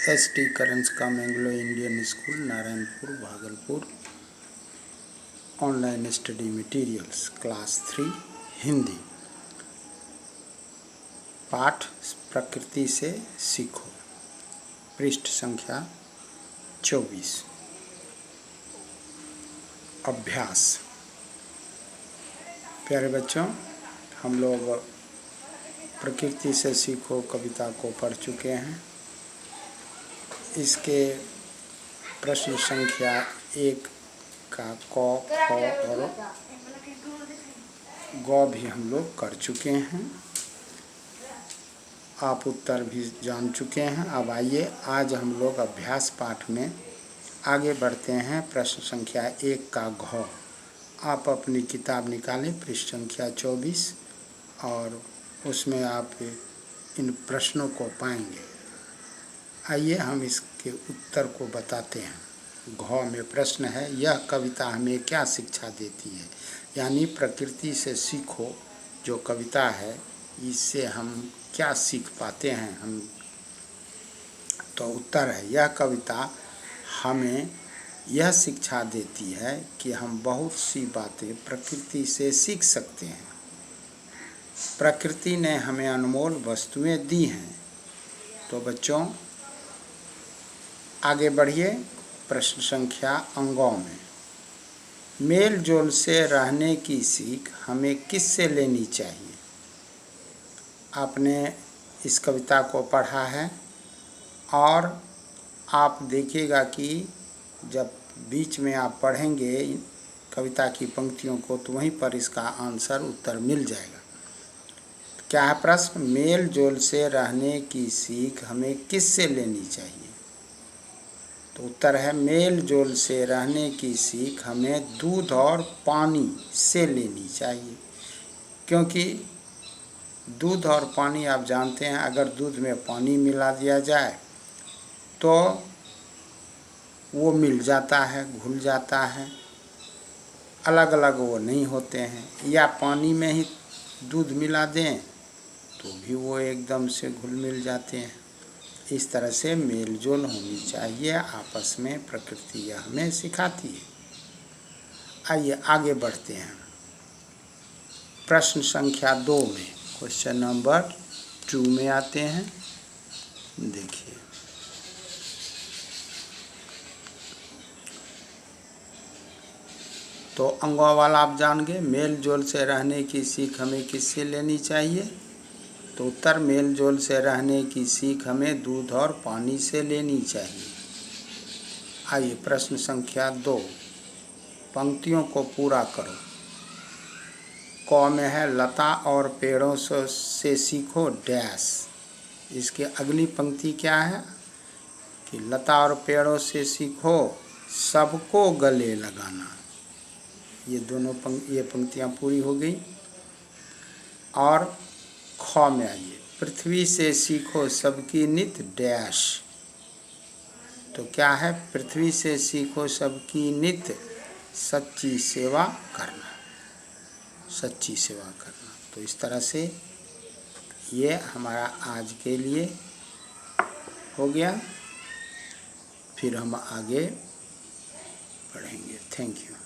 ST. करंस का मैंगलो Indian school Narayanpur Bhagalpur. Online study materials class 3 Hindi. पाठ प्रकृति से सीखो, पृष्ठ संख्या 24। अभ्यास। प्यारे बच्चों, हम लोग प्रकृति से सीखो कविता को पढ़ चुके हैं। इसके प्रश्न संख्या 1 का क, ख और ग भी हम लोग कर चुके हैं। आप उत्तर भी जान चुके हैं। अब आइए आज हम लोग अभ्यास पाठ में आगे बढ़ते हैं। प्रश्न संख्या 1 का घ। आप अपनी किताब निकालें, पृष्ठ संख्या 24, और उसमें आप इन प्रश्नों को पाएंगे। आइए हम इसके उत्तर को बताते हैं। घ में प्रश्न है, यह कविता हमें क्या शिक्षा देती है? यानी प्रकृति से सीखो जो कविता है, इससे हम क्या सीख पाते हैं हम। तो उत्तर है, यह कविता हमें यह शिक्षा देती है कि हम बहुत सी बातें प्रकृति से सीख सकते हैं। प्रकृति ने हमें अनमोल वस्तुएं दी हैं। तो बच्चों आगे बढ़िए। प्रश्न संख्या अंगों में, मेल जोल से रहने की सीख हमें किससे लेनी चाहिए? आपने इस कविता को पढ़ा है और आप देखिएगा कि जब बीच में आप पढ़ेंगे कविता की पंक्तियों को, तो वहीं पर इसका आंसर उत्तर मिल जाएगा। क्या है प्रश्न? मेल जोल से रहने की सीख हमें किससे लेनी चाहिए? तो उत्तर है, मेल जोल से रहने की सीख हमें दूध और पानी से लेनी चाहिए। क्योंकि दूध और पानी आप जानते हैं, अगर दूध में पानी मिला दिया जाए तो वो मिल जाता है, घुल जाता है, अलग अलग वो नहीं होते हैं। या पानी में ही दूध मिला दें तो भी वो एकदम से घुल मिल जाते हैं। इस तरह से मेल जोल होनी चाहिए आपस में, प्रकृति यह हमें सिखाती है। आइए आगे बढ़ते हैं। प्रश्न संख्या 2 में, क्वेश्चन नंबर 2 में आते हैं। देखिए, तो अंगों वाला आप जान गए। मेल जोल से रहने की सीख हमें किससे लेनी चाहिए? तो उत्तर, मेल जोल से रहने की सीख हमें दूध और पानी से लेनी चाहिए। आइए प्रश्न संख्या 2, पंक्तियों को पूरा करो। क में है, लता और पेड़ों से सीखो डैश। इसके अगली पंक्ति क्या है कि लता और पेड़ों से सीखो सबको गले लगाना। ये दोनों ये पंक्तियाँ पूरी हो गई। और ख में आइए, पृथ्वी से सीखो सबकी नित डैश। तो क्या है? पृथ्वी से सीखो सबकी नित सच्ची सेवा करना, सच्ची सेवा करना। तो इस तरह से ये हमारा आज के लिए हो गया। फिर हम आगे बढ़ेंगे। Thank you.